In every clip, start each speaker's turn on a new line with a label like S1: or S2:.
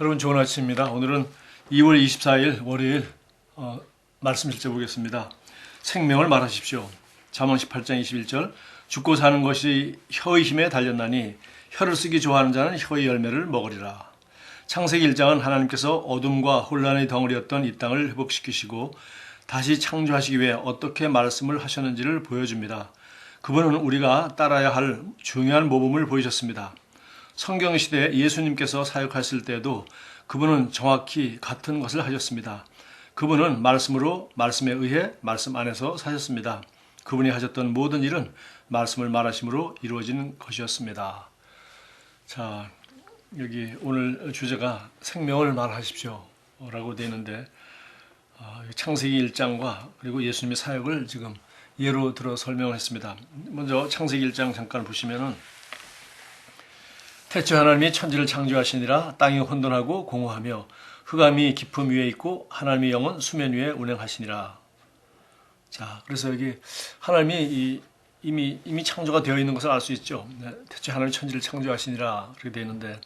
S1: 여러분 좋은 아침입니다. 오늘은 2월 24일 월요일 말씀 읽어보겠습니다. 생명을 말하십시오. 잠언 18장 21절 죽고 사는 것이 혀의 힘에 달렸나니 혀를 쓰기 좋아하는 자는 혀의 열매를 먹으리라. 창세기 1장은 하나님께서 어둠과 혼란의 덩어리였던 이 땅을 회복시키시고 다시 창조하시기 위해 어떻게 말씀을 하셨는지를 보여줍니다. 그분은 우리가 따라야 할 중요한 모범을 보이셨습니다. 성경 시대에 예수님께서 사역하실 때에도 그분은 정확히 같은 것을 하셨습니다. 그분은 말씀으로, 말씀에 의해 말씀 안에서 사셨습니다. 그분이 하셨던 모든 일은 말씀을 말하심으로 이루어진 것이었습니다. 자, 여기 오늘 주제가 생명을 말하십시오 라고 되어 있는데 창세기 1장과 그리고 예수님의 사역을 지금 예로 들어 설명을 했습니다. 먼저 창세기 1장 잠깐 보시면은 태초 하나님이 천지를 창조하시니라. 땅이 혼돈하고 공허하며 흑암이 깊음 위에 있고 하나님의 영은 수면 위에 운행하시니라. 자, 그래서 여기 하나님이 이미 창조가 되어 있는 것을 알 수 있죠. 태초 하나님이 천지를 창조하시니라 그렇게 되어 있는데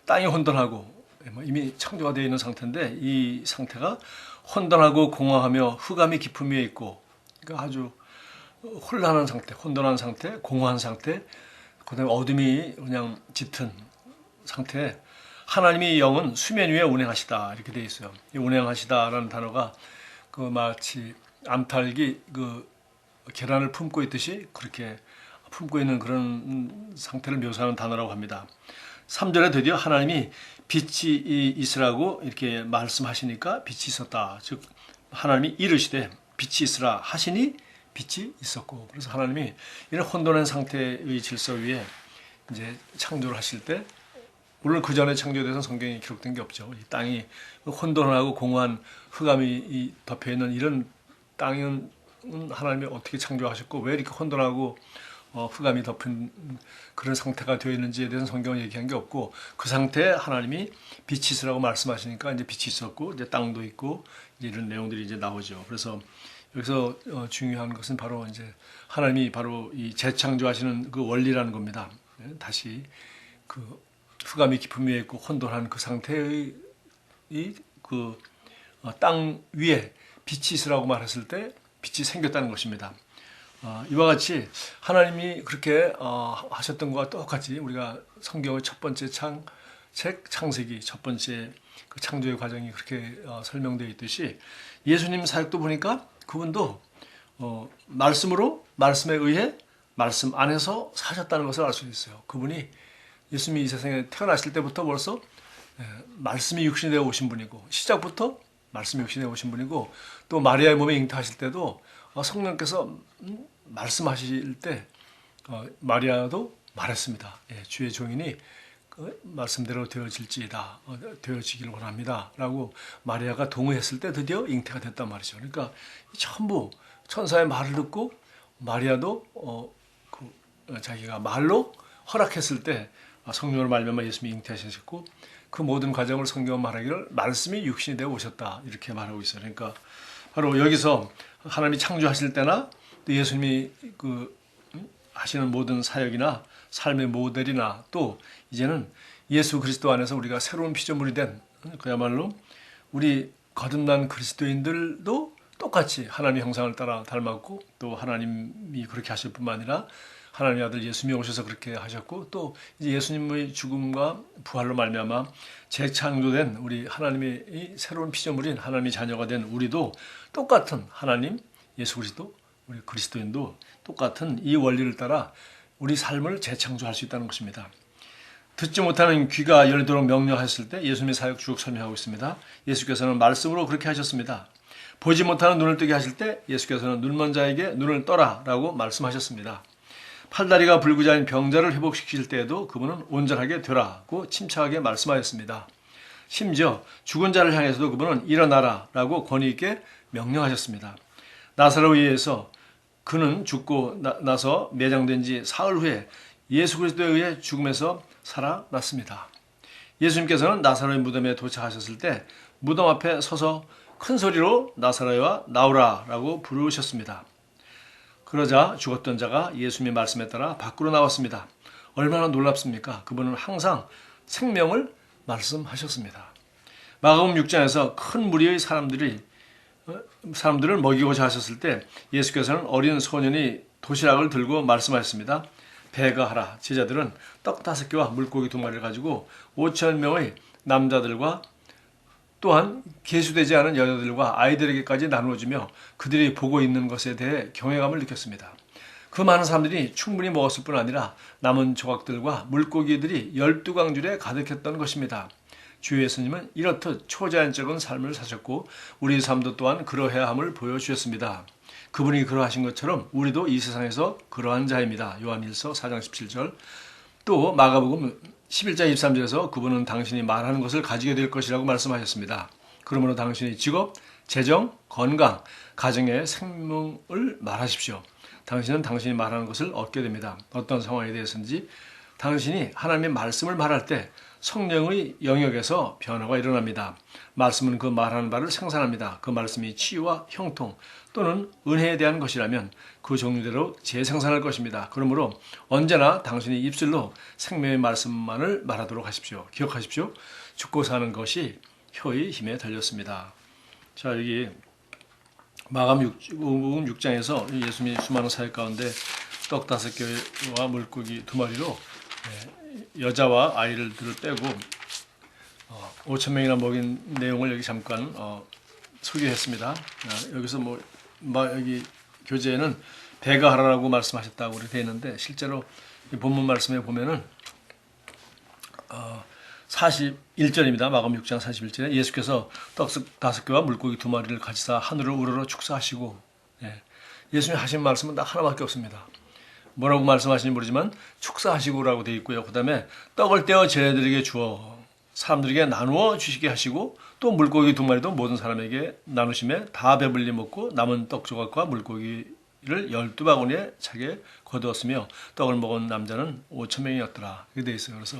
S1: 땅이 혼돈하고 이미 창조가 되어 있는 상태인데 이 상태가 혼돈하고 공허하며 흑암이 깊음 위에 있고 그러니까 아주 혼란한 상태, 혼돈한 상태, 공허한 상태, 그다음에 어둠이 그냥 짙은 상태에 하나님의 영은 수면 위에 운행하시다 이렇게 되어 있어요. 이 운행하시다라는 단어가 그 마치 암탉이 그 계란을 품고 있듯이 그렇게 품고 있는 그런 상태를 묘사하는 단어라고 합니다. 3절에 드디어 하나님이 빛이 있으라고 이렇게 말씀하시니까 빛이 있었다. 즉 하나님이 이르시되 빛이 있으라 하시니 빛이 있었고, 그래서 하나님이 이런 혼돈한 상태의 질서 위에 이제 창조를 하실 때, 물론 그 전에 창조에 대해서는 성경에 기록된 게 없죠. 이 땅이 혼돈하고 공허한 흑암이 덮여 있는 이런 땅은 하나님이 어떻게 창조하셨고 왜 이렇게 혼돈하고 흑암이 덮인 그런 상태가 되어 있는지에 대해서는 성경은 얘기한 게 없고, 그 상태에 하나님이 빛이 있으라고 말씀하시니까 이제 빛이 있었고 이제 땅도 있고 이제 이런 내용들이 이제 나오죠. 그래서 여기서 중요한 것은 바로 이제 하나님이 바로 이 재창조하시는 그 원리라는 겁니다. 다시 그 흑암이 깊음 위에 있고 혼돈한 그 상태의 그 땅 위에 빛이 있으라고 말했을 때 빛이 생겼다는 것입니다. 이와 같이 하나님이 그렇게 하셨던 것과 똑같이 우리가 성경의 첫 번째 책 창세기 첫 번째 그 창조의 과정이 그렇게 설명되어 있듯이 예수님 사역도 보니까 그분도 말씀으로 말씀에 의해 말씀 안에서 사셨다는 것을 알 수 있어요. 그분이 예수님이 이 세상에 태어나실 때부터 벌써 말씀이 육신이 되어 오신 분이고 시작부터 말씀이 육신이 되어 오신 분이고 또 마리아의 몸에 잉태하실 때도 성령께서 말씀하실 때 마리아도 말했습니다. 주의 종이니 그 말씀대로 되어질지이다. 되어지기를 원합니다. 라고 마리아가 동의했을 때 드디어 잉태가 됐단 말이죠. 그러니까 전부 천사의 말을 듣고 마리아도 자기가 말로 허락했을 때 성령으로 말미암아 예수님이 잉태하셨고 그 모든 과정을 성경은 말하기를 말씀이 육신이 되어 오셨다. 이렇게 말하고 있어요. 그러니까 바로 여기서 하나님이 창조하실 때나 또 예수님이 하시는 모든 사역이나 삶의 모델이나 또 이제는 예수 그리스도 안에서 우리가 새로운 피조물이 된 그야말로 우리 거듭난 그리스도인들도 똑같이 하나님의 형상을 따라 닮았고 또 하나님이 그렇게 하실 뿐만 아니라 하나님의 아들 예수님이 오셔서 그렇게 하셨고 또 이제 예수님의 죽음과 부활로 말미암아 재창조된 우리 하나님의 이 새로운 피조물인 하나님의 자녀가 된 우리도 똑같은 하나님 예수 그리스도 우리 그리스도인도 똑같은 이 원리를 따라 우리 삶을 재창조할 수 있다는 것입니다. 듣지 못하는 귀가 열리도록 명령하셨을 때 예수님의 사역 쭉 설명하고 있습니다. 예수께서는 말씀으로 그렇게 하셨습니다. 보지 못하는 눈을 뜨게 하실 때 예수께서는 눈먼 자에게 눈을 떠라 라고 말씀하셨습니다. 팔다리가 불구자인 병자를 회복시킬 때에도 그분은 온전하게 되라고 침착하게 말씀하셨습니다. 심지어 죽은 자를 향해서도 그분은 일어나라 라고 권위 있게 명령하셨습니다. 나사로에 의해서 그는 죽고 나서 매장된 지 사흘 후에 예수 그리스도에 의해 죽음에서 살아났습니다. 예수님께서는 나사로의 무덤에 도착하셨을 때 무덤 앞에 서서 큰 소리로 나사로야 나오라 라고 부르셨습니다. 그러자 죽었던 자가 예수님의 말씀에 따라 밖으로 나왔습니다. 얼마나 놀랍습니까? 그분은 항상 생명을 말씀하셨습니다. 마가복음 6장에서 큰 무리의 사람들을 먹이고자 하셨을 때 예수께서는 어린 소년이 도시락을 들고 말씀하셨습니다. 배가 하라. 제자들은 떡 5개와 물고기 2마리를 가지고 5천 명의 남자들과 또한 계수되지 않은 여자들과 아이들에게까지 나누어주며 그들이 보고 있는 것에 대해 경외감을 느꼈습니다. 그 많은 사람들이 충분히 먹었을 뿐 아니라 남은 조각들과 물고기들이 12강줄에 가득했던 것입니다. 주 예수님은 이렇듯 초자연적인 삶을 사셨고 우리 삶도 또한 그러해야 함을 보여주셨습니다. 그분이 그러하신 것처럼 우리도 이 세상에서 그러한 자입니다. 요한일서 4장 17절. 또 마가복음 11장 23절에서 그분은 당신이 말하는 것을 가지게 될 것이라고 말씀하셨습니다. 그러므로 당신의 직업, 재정, 건강, 가정의 생명을 말하십시오. 당신은 당신이 말하는 것을 얻게 됩니다. 어떤 상황에 대해서인지 당신이 하나님의 말씀을 말할 때 성령의 영역에서 변화가 일어납니다. 말씀은 그 말하는 바를 생산합니다. 그 말씀이 치유와 형통 또는 은혜에 대한 것이라면 그 종류대로 재생산할 것입니다. 그러므로 언제나 당신의 입술로 생명의 말씀만을 말하도록 하십시오. 기억하십시오. 죽고 사는 것이 혀의 힘에 달렸습니다. 자, 여기 마가복음 6장에서 예수님이 수많은 사역 가운데 떡 5개와 물고기 2마리로 여자와 아이들을 빼고 5천 명이나 먹인 내용을 여기 잠깐 소개했습니다. 여기서 여기 교재에는 배가 하라고 말씀하셨다고 이렇게 되어 있는데 실제로 이 본문 말씀에 보면은 41절입니다. 마가복음 6장 41절에 예수께서 떡 5개와 물고기 2마리를 가지사 하늘을 우러러 축사하시고 예수님이 하신 말씀은 딱 하나밖에 없습니다. 뭐라고 말씀하시는지 모르지만 축사하시고라고 되어 있고요. 그 다음에 떡을 떼어 제자들에게 주어 사람들에게 나누어 주시게 하시고 또 물고기 2마리도 모든 사람에게 나누심에 다 배불리 먹고 남은 떡 조각과 물고기를 12바구니에 차게 거두었으며 떡을 먹은 남자는 5천 명이었더라. 이렇게 되어 있어요. 그래서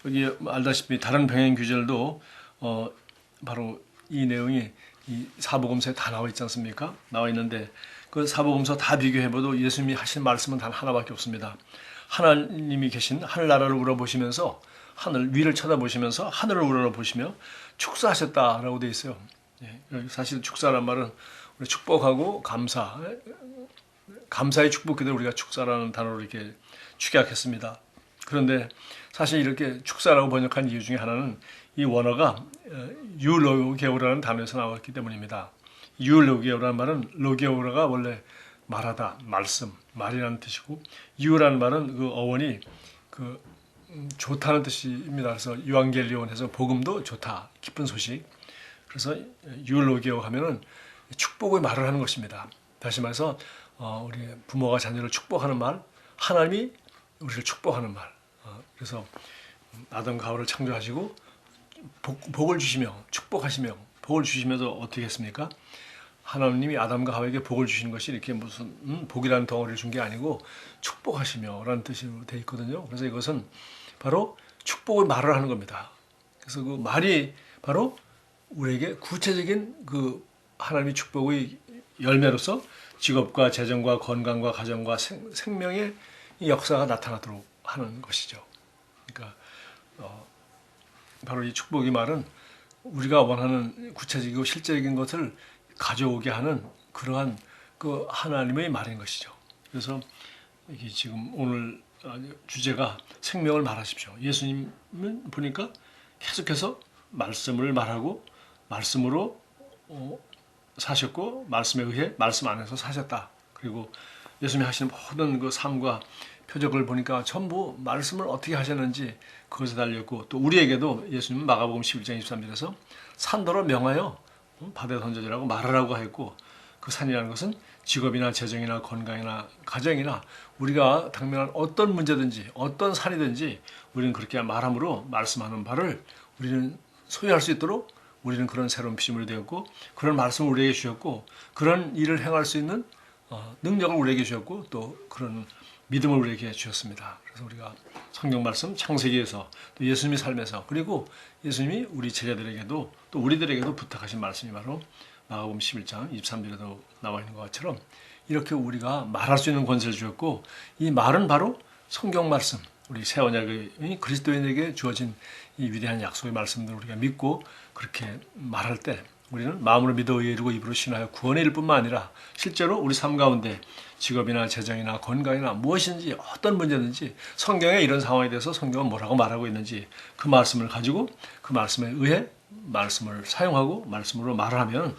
S1: 여기 알다시피 다른 병행 규절도 바로 이 내용이 이 사복음서에 다 나와 있지 않습니까? 나와 있는데 그 사복음서 다 비교해봐도 예수님이 하신 말씀은 단 하나밖에 없습니다. 하나님이 계신 하늘나라를 우러보시면서 하늘 위를 쳐다보시면서 하늘을 우러보시며 축사하셨다라고 되어 있어요. 사실 축사란 말은 우리 축복하고 감사의 축복 그대로 우리가 축사라는 단어로 이렇게 축약했습니다. 그런데 사실 이렇게 축사라고 번역한 이유 중에 하나는 이 원어가 유로게오라는 단어에서 나왔기 때문입니다. 유로게오라는 말은 로게오라가 원래 말하다, 말씀, 말이라는 뜻이고 유라는 말은 그 어원이 좋다는 뜻입니다. 그래서 유앙겔리온 해서 복음도 좋다, 기쁜 소식. 그래서 유로게오 하면은 축복의 말을 하는 것입니다. 다시 말해서 우리 부모가 자녀를 축복하는 말, 하나님이 우리를 축복하는 말. 그래서 아담과 하와를 창조하시고 복을 주시며 축복하시며 복을 주시면서 어떻게 했습니까? 하나님이 아담과 하와에게 복을 주시는 것이 이렇게 무슨 복이라는 덩어리를 준 게 아니고 축복하시며 라는 뜻으로 되어 있거든요. 그래서 이것은 바로 축복의 말을 하는 겁니다. 그래서 그 말이 바로 우리에게 구체적인 그 하나님의 축복의 열매로서 직업과 재정과 건강과 가정과 생명의 역사가 나타나도록 하는 것이죠. 그러니까 바로 이 축복의 말은 우리가 원하는 구체적이고 실제적인 것을 가져오게 하는 그러한 그 하나님의 말인 것이죠. 그래서 이게 지금 오늘 주제가 생명을 말하십시오. 예수님은 보니까 계속해서 말씀을 말하고 말씀으로 사셨고 말씀에 의해 말씀 안에서 사셨다. 그리고 예수님이 하시는 모든 그 삶과 표적을 보니까 전부 말씀을 어떻게 하셨는지 그것에 달렸고 또 우리에게도 예수님은 마가복음 11장 23절에서 산더러 명하여 바다에 던져지라고 말하라고 했고 그 산이라는 것은 직업이나 재정이나 건강이나 가정이나 우리가 당면한 어떤 문제든지 어떤 산이든지 우리는 그렇게 말함으로 말씀하는 바를 우리는 소유할 수 있도록 우리는 그런 새로운 피조물이 되었고 그런 말씀을 우리에게 주셨고 그런 일을 행할 수 있는 능력을 우리에게 주셨고 또 그런 믿음을 우리에게 주셨습니다. 그래서 우리가 성경 말씀 창세기에서 또 예수님의 삶에서 그리고 예수님이 우리 제자들에게도 또 우리들에게도 부탁하신 말씀이 바로 마가복음 11장 23절에도 나와 있는 것처럼 이렇게 우리가 말할 수 있는 권세를 주었고 이 말은 바로 성경 말씀 우리 새 언약의 그리스도인에게 주어진 이 위대한 약속의 말씀들을 우리가 믿고 그렇게 말할 때 우리는 마음으로 믿어 의에 이르고 입으로 신하여 구원에 이를 뿐만 아니라 실제로 우리 삶 가운데 직업이나 재정이나 건강이나 무엇인지 어떤 문제든지 성경에 이런 상황에 대해서 성경은 뭐라고 말하고 있는지 그 말씀을 가지고 그 말씀에 의해 말씀을 사용하고 말씀으로 말을 하면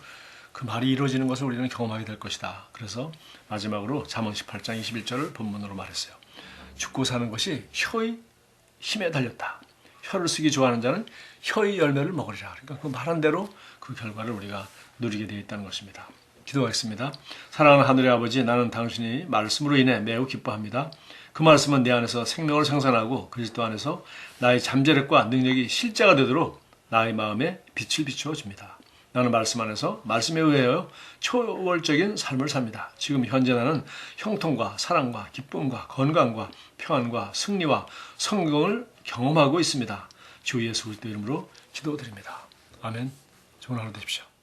S1: 그 말이 이루어지는 것을 우리는 경험하게 될 것이다. 그래서 마지막으로 잠언 18장 21절을 본문으로 말했어요. 죽고 사는 것이 혀의 힘에 달렸다. 혀를 쓰기 좋아하는 자는 혀의 열매를 먹으리라. 그러니까 그 말한 대로 그 결과를 우리가 누리게 되어 있다는 것입니다. 기도하겠습니다. 사랑하는 하늘의 아버지, 나는 당신이 말씀으로 인해 매우 기뻐합니다. 그 말씀은 내 안에서 생명을 생산하고 그리스도 안에서 나의 잠재력과 능력이 실제가 되도록 나의 마음에 빛을 비추어 줍니다. 나는 말씀 안에서 말씀에 의하여 초월적인 삶을 삽니다. 지금 현재 나는 형통과 사랑과 기쁨과 건강과 평안과 승리와 성공을 경험하고 있습니다. 주 예수 그리스도 이름으로 기도드립니다. 아멘. 좋은 하루 되십시오.